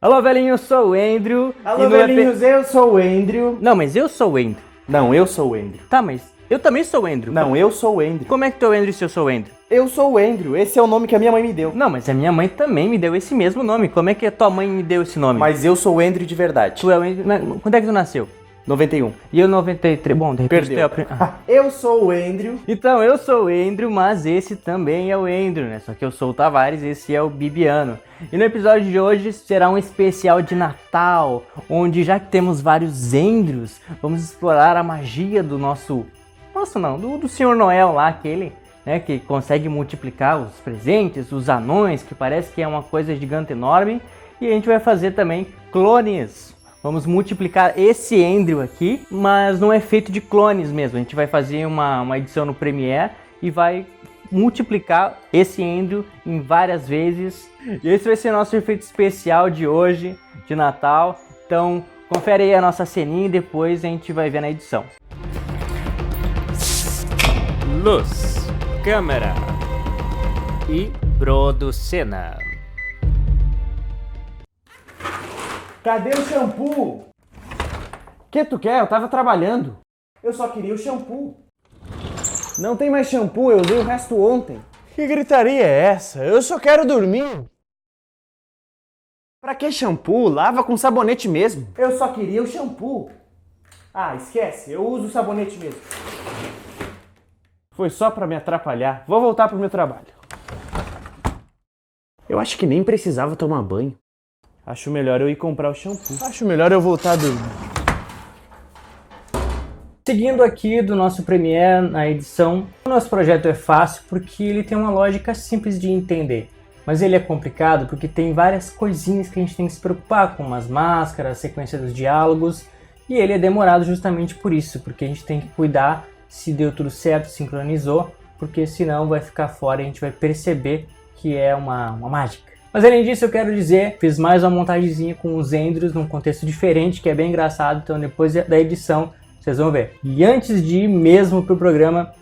Alô, velhinho, eu sou o Andrew. Alô, velhinhos, eu sou o Andrew. Não, mas eu sou o Andrew. Não, eu sou o Andrew. Tá, mas eu também sou o Andrew. Não, eu sou o Andrew. Como é que tu é o Andrew se eu sou o Andrew? Eu sou o Andrew, esse é o nome que a minha mãe me deu. Não, mas a minha mãe também me deu esse mesmo nome. Como é que a tua mãe me deu esse nome? Mas eu sou o Andrew de verdade. Tu é o Andrew... Quando é que tu nasceu? 91. E eu 93. Bom, de repente Perdeu. tu é Eu sou o Andrew. Então, eu sou o Andrew, mas esse também é o Andrew, né? Só que eu sou o Tavares, esse é o Bibiano. E no episódio de hoje será um especial de Natal, onde já que temos vários Andrews, vamos explorar a magia do nosso... Nossa, não, do Senhor Noel lá, aquele, né? Que consegue multiplicar os presentes, os anões, que parece que é uma coisa gigante enorme. E a gente vai fazer também clones. Vamos multiplicar esse Andrew aqui, mas não é feito de clones mesmo. A gente vai fazer uma edição no Premiere e vai multiplicar esse Andrew em várias vezes. E esse vai ser nosso efeito especial de hoje, de Natal. Então, confere aí a nossa ceninha e depois a gente vai ver na edição. Luz, câmera e Brodocena. Cadê o shampoo? Que tu quer? Eu tava trabalhando. Eu só queria o shampoo. Não tem mais shampoo, eu usei o resto ontem. Que gritaria é essa? Eu só quero dormir. Pra que shampoo? Lava com sabonete mesmo. Eu só queria o shampoo. Ah, esquece, eu uso o sabonete mesmo. Foi só pra me atrapalhar. Vou voltar pro meu trabalho. Eu acho que nem precisava tomar banho. Acho melhor eu ir comprar o shampoo. Acho melhor eu voltar a dormir. Seguindo aqui do nosso Premiere na edição, o nosso projeto é fácil porque ele tem uma lógica simples de entender. Mas ele é complicado porque tem várias coisinhas que a gente tem que se preocupar, como as máscaras, a sequência dos diálogos. E ele é demorado justamente por isso, porque a gente tem que cuidar se deu tudo certo, sincronizou, porque senão vai ficar fora e a gente vai perceber que é uma mágica. Mas além disso, eu quero dizer, fiz mais uma montagemzinha com os Andrews num contexto diferente, que é bem engraçado, então depois da edição vocês vão ver. E antes de ir mesmo pro programa,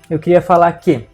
eu queria falar que,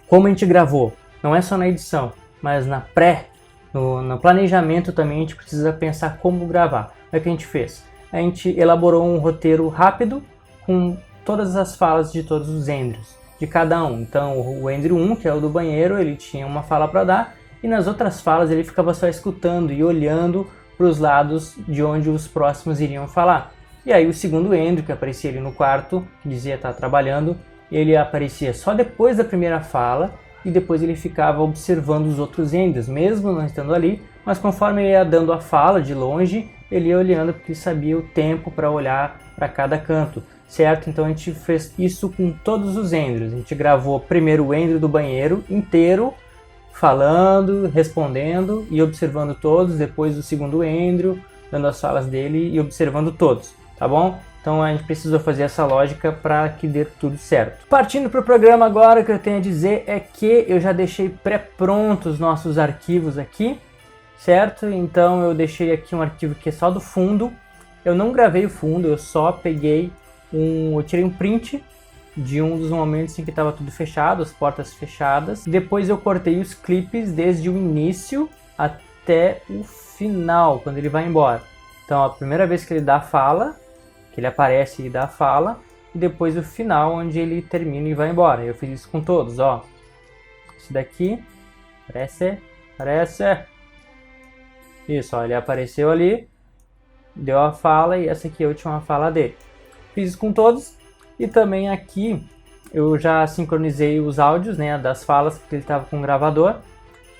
como a gente gravou, não é só na edição, mas no planejamento também a gente precisa pensar como gravar. O que é que a gente fez? A gente elaborou um roteiro rápido com todas as falas de todos os Andrews, de cada um. Então o Andrew 1, que é o do banheiro, ele tinha uma fala para dar, e nas outras falas ele ficava só escutando e olhando para os lados de onde os próximos iriam falar. E aí o segundo Andrew, que aparecia ali no quarto, que dizia estar trabalhando, ele aparecia só depois da primeira fala e depois ele ficava observando os outros Andrews, mesmo não estando ali, mas conforme ele ia dando a fala de longe, ele ia olhando porque ele sabia o tempo para olhar para cada canto, certo? Então a gente fez isso com todos os Andrews. A gente gravou primeiro o Andrew do banheiro inteiro, falando, respondendo e observando todos, depois o segundo Andrew, dando as falas dele e observando todos, tá bom? Então a gente precisou fazer essa lógica para que dê tudo certo. Partindo para o programa agora, o que eu tenho a dizer é que eu já deixei pré-prontos os nossos arquivos aqui, certo? Então eu deixei aqui um arquivo que é só do fundo. Eu não gravei o fundo, eu só peguei eu tirei um print de um dos momentos em que estava tudo fechado, as portas fechadas. Depois eu cortei os clipes desde o início até o final, quando ele vai embora. Então a primeira vez que ele dá a fala, que ele aparece e dá a fala, e depois o final, onde ele termina e vai embora. Eu fiz isso com todos, ó. Esse daqui, aparece. Isso, ó, ele apareceu ali, deu a fala e essa aqui é a última fala dele. Fiz isso com todos. E também aqui eu já sincronizei os áudios, né, das falas, porque ele estava com o gravador.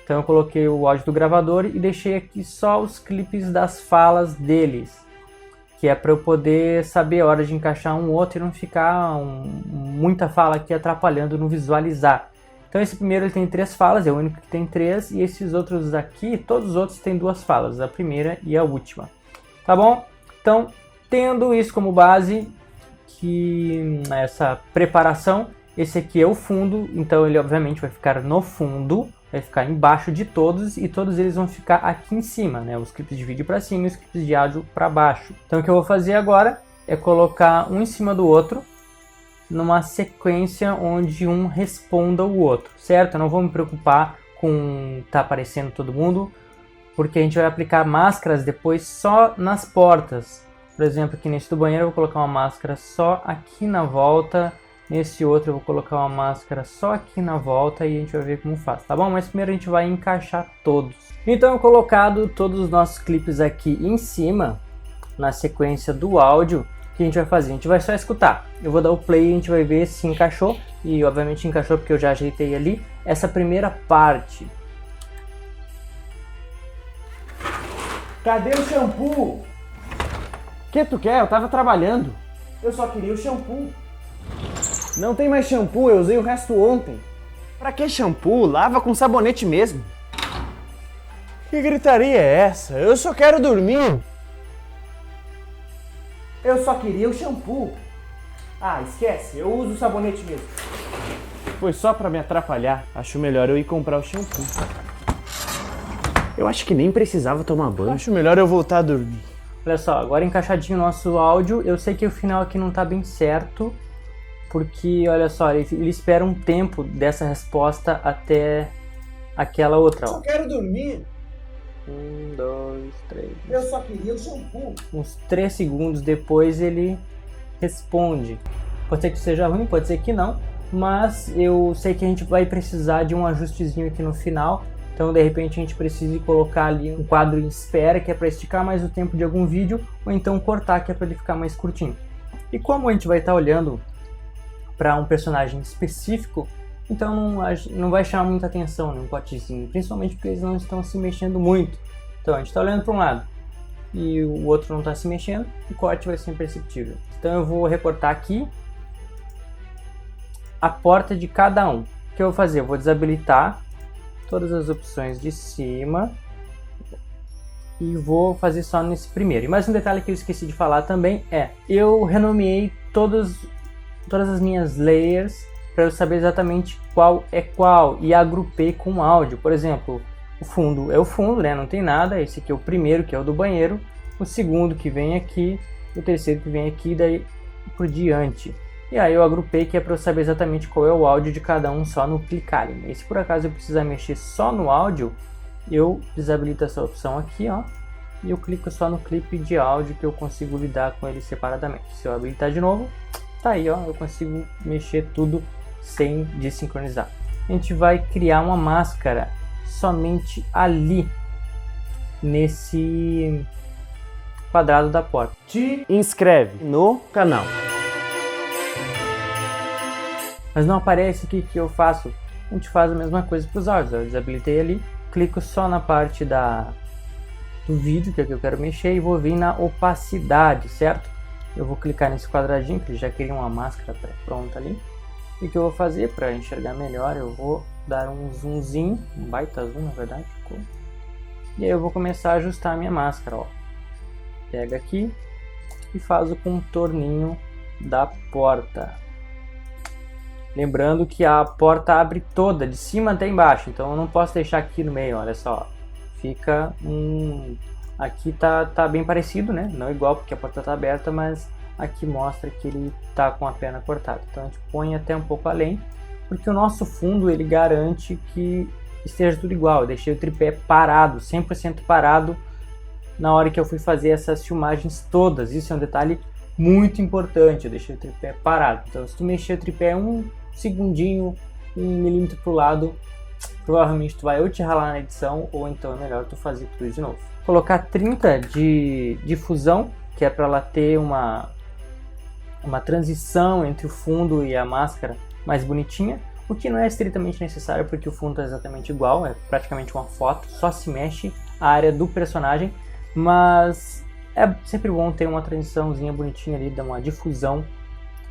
Então eu coloquei o áudio do gravador e deixei aqui só os clipes das falas deles, que é para eu poder saber a hora de encaixar um outro e não ficar muita fala aqui atrapalhando no visualizar. Então esse primeiro ele tem 3 falas, é o único que tem 3, e esses outros aqui, todos os outros têm 2 falas, a primeira e a última. Tá bom? Então, tendo isso como base, que essa preparação, esse aqui é o fundo, então ele obviamente vai ficar no fundo, vai ficar embaixo de todos e todos eles vão ficar aqui em cima, né? Os clipes de vídeo para cima e os clipes de áudio para baixo. Então o que eu vou fazer agora é colocar um em cima do outro numa sequência onde um responda o outro, certo? Eu não vou me preocupar com tá aparecendo todo mundo, porque a gente vai aplicar máscaras depois só nas portas. Por exemplo, aqui nesse do banheiro eu vou colocar uma máscara só aqui na volta. Nesse outro eu vou colocar uma máscara só aqui na volta e a gente vai ver como faz, tá bom? Mas primeiro a gente vai encaixar todos. Então eu colocado todos os nossos clipes aqui em cima, na sequência do áudio, o que a gente vai fazer? A gente vai só escutar. Eu vou dar o play e a gente vai ver se encaixou. E obviamente encaixou porque eu já ajeitei ali essa primeira parte. Cadê o shampoo? Que tu quer? Eu tava trabalhando. Eu só queria o shampoo. Não tem mais shampoo, eu usei o resto ontem. Pra que shampoo? Lava com sabonete mesmo. Que gritaria é essa? Eu só quero dormir. Eu só queria o shampoo. Ah, esquece, eu uso o sabonete mesmo. Foi só pra me atrapalhar. Acho melhor eu ir comprar o shampoo. Eu acho que nem precisava tomar banho. Acho melhor eu voltar a dormir. Olha só, agora encaixadinho o nosso áudio. Eu sei que o final aqui não tá bem certo, porque, olha só, ele espera um tempo dessa resposta até aquela outra. Eu só quero dormir. 1, 2, 3. Eu só queria o shampoo. Uns 3 segundos depois ele responde. Pode ser que seja ruim, pode ser que não, mas eu sei que a gente vai precisar de um ajustezinho aqui no final. Então, de repente, a gente precisa colocar ali um quadro em espera, que é para esticar mais o tempo de algum vídeo, ou então cortar, que é para ele ficar mais curtinho. E como a gente vai estar olhando para um personagem específico, então não vai chamar muita atenção num cortezinho, principalmente porque eles não estão se mexendo muito. Então, a gente está olhando para um lado e o outro não está se mexendo, o corte vai ser imperceptível. Então, eu vou recortar aqui a porta de cada um. O que eu vou fazer? Eu vou desabilitar todas as opções de cima e vou fazer só nesse primeiro. E mais um detalhe que eu esqueci de falar também é, eu renomeei todas as minhas layers para eu saber exatamente qual é qual e agrupei com áudio. Por exemplo, o fundo é o fundo, né? Não tem nada. Esse aqui é o primeiro, que é o do banheiro, o segundo que vem aqui, o terceiro que vem aqui, daí por diante. E aí eu agrupei, que é para eu saber exatamente qual é o áudio de cada um só no clicar. E se por acaso eu precisar mexer só no áudio, eu desabilito essa opção aqui, ó, e eu clico só no clipe de áudio, que eu consigo lidar com ele separadamente. Se eu habilitar de novo, tá aí, ó, eu consigo mexer tudo sem desincronizar. A gente vai criar uma máscara somente ali, nesse quadrado da porta. Te inscreve no canal. Mas não aparece. O que eu faço? A gente faz a mesma coisa para os áudios. Eu desabilitei ali, clico só na parte do vídeo, que é que eu quero mexer, e vou vir na opacidade, certo? Eu vou clicar nesse quadradinho, que já queria uma máscara pronta ali. E o que eu vou fazer para enxergar melhor? Eu vou dar um zoomzinho, um baita zoom na verdade. E aí eu vou começar a ajustar a minha máscara, ó. Pega aqui e faz o contorninho da porta. Lembrando que a porta abre toda, de cima até embaixo, então eu não posso deixar aqui no meio, olha só. Fica aqui tá bem parecido, né? Não igual porque a porta tá aberta, mas aqui mostra que ele tá com a perna cortada. Então a gente põe até um pouco além, porque o nosso fundo ele garante que esteja tudo igual. Eu deixei o tripé parado, 100% parado, na hora que eu fui fazer essas filmagens todas. Isso é um detalhe muito importante, eu deixei o tripé parado. Então se tu mexer o tripé um segundinho, 1 milímetro pro lado, provavelmente tu vai ou te ralar na edição, ou então é melhor tu fazer tudo de novo. Colocar 30 de difusão, que é para ela ter uma transição entre o fundo e a máscara mais bonitinha, o que não é estritamente necessário, porque o fundo é exatamente igual, é praticamente uma foto, só se mexe a área do personagem, mas é sempre bom ter uma transiçãozinha bonitinha ali, dar uma difusão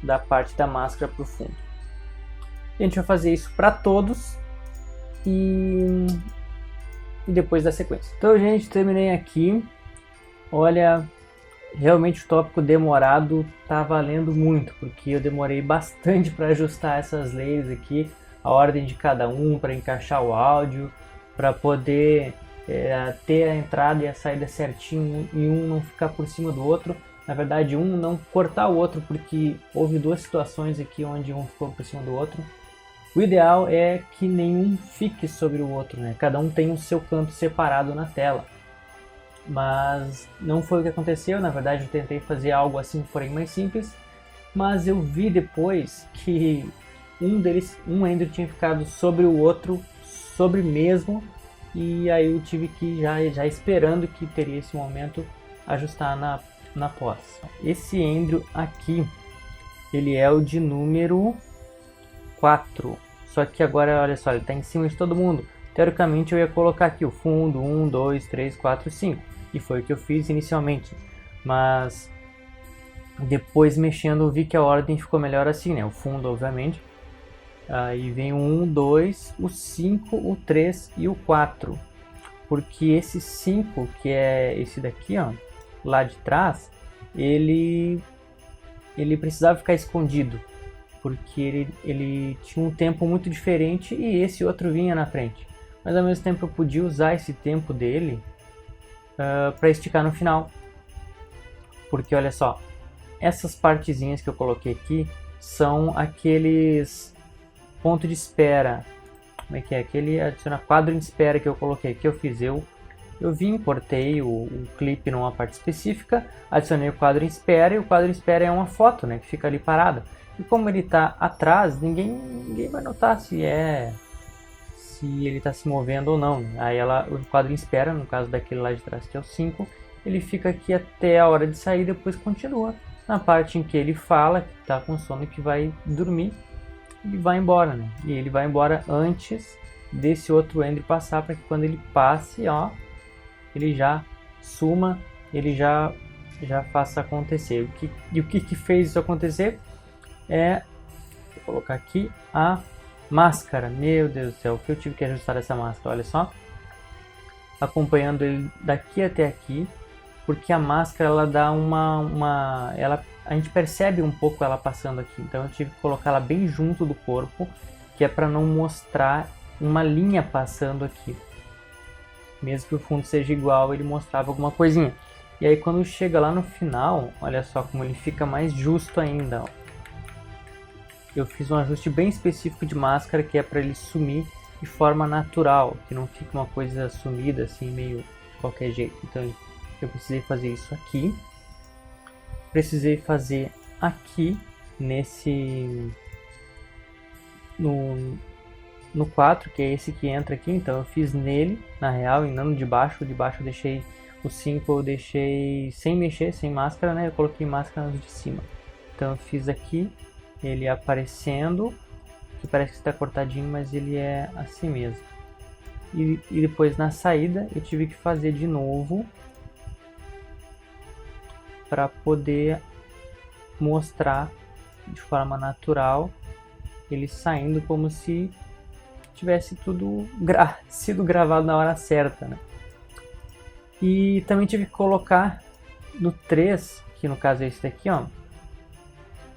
da parte da máscara para o fundo. E a gente vai fazer isso para todos e depois da sequência. Então, gente, terminei aqui. Olha, realmente o tópico demorado tá valendo muito, porque eu demorei bastante para ajustar essas layers aqui, a ordem de cada um, para encaixar o áudio, para poder ter a entrada e a saída certinho e um não ficar por cima do outro. Na verdade, um não cortar o outro, porque houve 2 situações aqui onde um ficou por cima do outro. O ideal é que nenhum fique sobre o outro, né? Cada um tem o seu canto separado na tela. mas não foi o que aconteceu. Na verdade, eu tentei fazer algo assim, porém mais simples, mas eu vi depois que um ender tinha ficado sobre o outro, sobre mesmo, e aí eu tive que já esperando que teria esse momento ajustar na pós. Esse ender aqui, ele é o de número 4, só que agora olha só, ele está em cima de todo mundo. Teoricamente eu ia colocar aqui o fundo 1, 2, 3, 4, 5, e foi o que eu fiz inicialmente, mas depois mexendo eu vi que a ordem ficou melhor assim, né? O fundo obviamente, aí vem o 1, 2, o 5, o 3 e o 4, porque esse 5, que é esse daqui, ó, lá de trás, ele precisava ficar escondido, porque ele tinha um tempo muito diferente e esse outro vinha na frente. Mas ao mesmo tempo eu podia usar esse tempo dele para esticar no final. Porque olha só, essas partezinhas que eu coloquei aqui são aqueles ponto de espera. Como é que é? Aquele quadro de espera que eu coloquei, que eu fiz. Eu vim, cortei o clipe numa parte específica, adicionei o quadro em espera, e o quadro em espera é uma foto, né, que fica ali parada. E como ele está atrás, ninguém vai notar se ele está se movendo ou não. Aí o quadro em espera, no caso daquele lá de trás que é o 5, ele fica aqui até a hora de sair, depois continua na parte em que ele fala que está com sono e que vai dormir e vai embora, né? E ele vai embora antes desse outro ender passar, para que quando ele passe, ó, ele já suma, ele já faça acontecer. O que fez isso acontecer é, vou colocar aqui a máscara. Meu Deus do céu, o que eu tive que ajustar essa máscara, olha só, acompanhando ele daqui até aqui, porque a máscara ela dá a gente percebe um pouco ela passando aqui, então eu tive que colocar ela bem junto do corpo, que é para não mostrar uma linha passando aqui. Mesmo que o fundo seja igual, ele mostrava alguma coisinha. E aí quando chega lá no final, olha só como ele fica mais justo ainda, ó. Eu fiz um ajuste bem específico de máscara, que é para ele sumir de forma natural, que não fique uma coisa sumida assim, meio de qualquer jeito. Então eu precisei fazer isso aqui. Precisei fazer aqui, no 4, que é esse que entra aqui. Então eu fiz nele, na real, e não no de baixo. O de baixo eu deixei, o 5 eu deixei sem mexer, sem máscara, né? Eu coloquei máscara no de cima. Então eu fiz aqui, ele aparecendo, que parece que está cortadinho, mas ele é assim mesmo. E depois na saída eu tive que fazer de novo, para poder mostrar de forma natural ele saindo, como se tivesse tudo sido gravado na hora certa, né? E também tive que colocar no 3, que no caso é esse daqui, ó.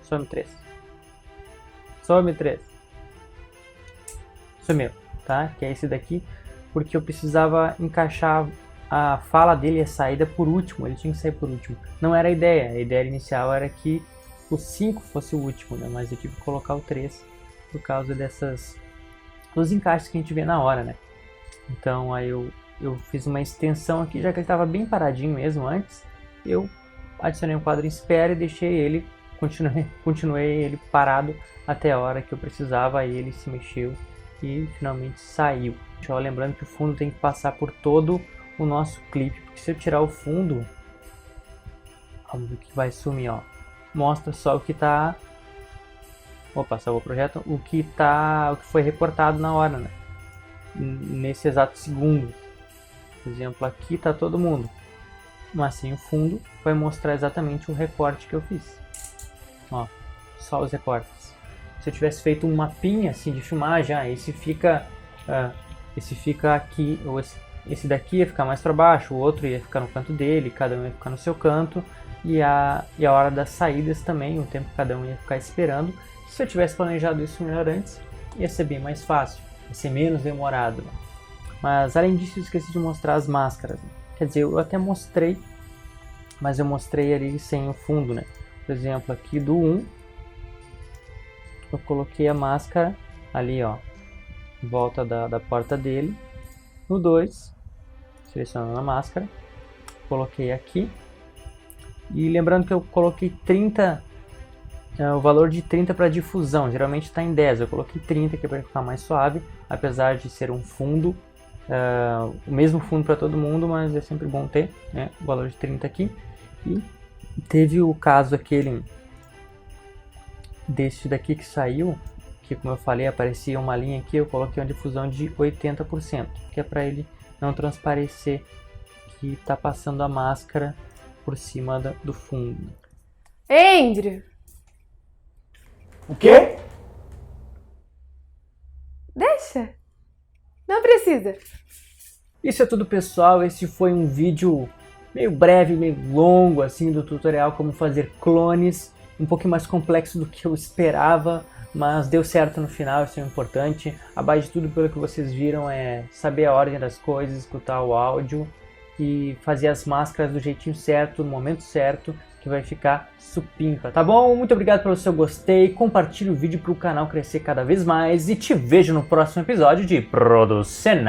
Some 3. Some 3. Sumiu, tá? Que é esse daqui, porque eu precisava encaixar a fala dele, a saída, por último. Ele tinha que sair por último. Não era a ideia inicial era que o 5 fosse o último, né? Mas eu tive que colocar o 3 por causa dos encaixes que a gente vê na hora, né? Então aí eu fiz uma extensão aqui, já que ele estava bem paradinho mesmo antes. Eu adicionei um quadro em espera e deixei ele, continuei ele parado até a hora que eu precisava. Aí ele se mexeu e finalmente saiu. Só lembrando que o fundo tem que passar por todo o nosso clipe, porque se eu tirar o fundo, óbvio que vai sumir, ó. Mostra só o que tá, opa, salvou o projeto, o que foi recortado na hora, né? Nesse exato segundo. Por exemplo, aqui tá todo mundo, mas sem o fundo vai mostrar exatamente o recorte que eu fiz, ó, só os recortes. Se eu tivesse feito um mapinha assim de filmagem, esse fica aqui, ou esse daqui ia ficar mais para baixo, o outro ia ficar no canto dele, cada um ia ficar no seu canto, e a hora das saídas também, o tempo que cada um ia ficar esperando. Se eu tivesse planejado isso melhor antes, ia ser bem mais fácil, ia ser menos demorado, né? Mas além disso, eu esqueci de mostrar as máscaras, né? Quer dizer, eu até mostrei, mas eu mostrei ali sem o fundo, né? Por exemplo, aqui do 1, eu coloquei a máscara ali, ó, em volta da porta dele. No 2, selecionando a máscara, coloquei aqui. E lembrando que eu coloquei 30, o valor de 30 para difusão, geralmente está em 10, eu coloquei 30 aqui para ficar mais suave, apesar de ser um fundo, o mesmo fundo para todo mundo, mas é sempre bom ter, né, o valor de 30 aqui. E teve o caso aquele deste daqui que saiu, que como eu falei, aparecia uma linha aqui, eu coloquei uma difusão de 80%, que é para ele não transparecer que está passando a máscara por cima do fundo. Andrew, O quê? deixa. Não precisa. Isso é tudo, pessoal. Esse foi um vídeo meio breve, meio longo assim do tutorial como fazer clones, um pouquinho mais complexo do que eu esperava, mas deu certo no final, isso é importante. Abaixo de tudo, pelo que vocês viram, é saber a ordem das coisas, escutar o áudio e fazer as máscaras do jeitinho certo, no momento certo, que vai ficar supimpa, tá bom? Muito obrigado pelo seu gostei, compartilhe o vídeo para o canal crescer cada vez mais e te vejo no próximo episódio de Producena.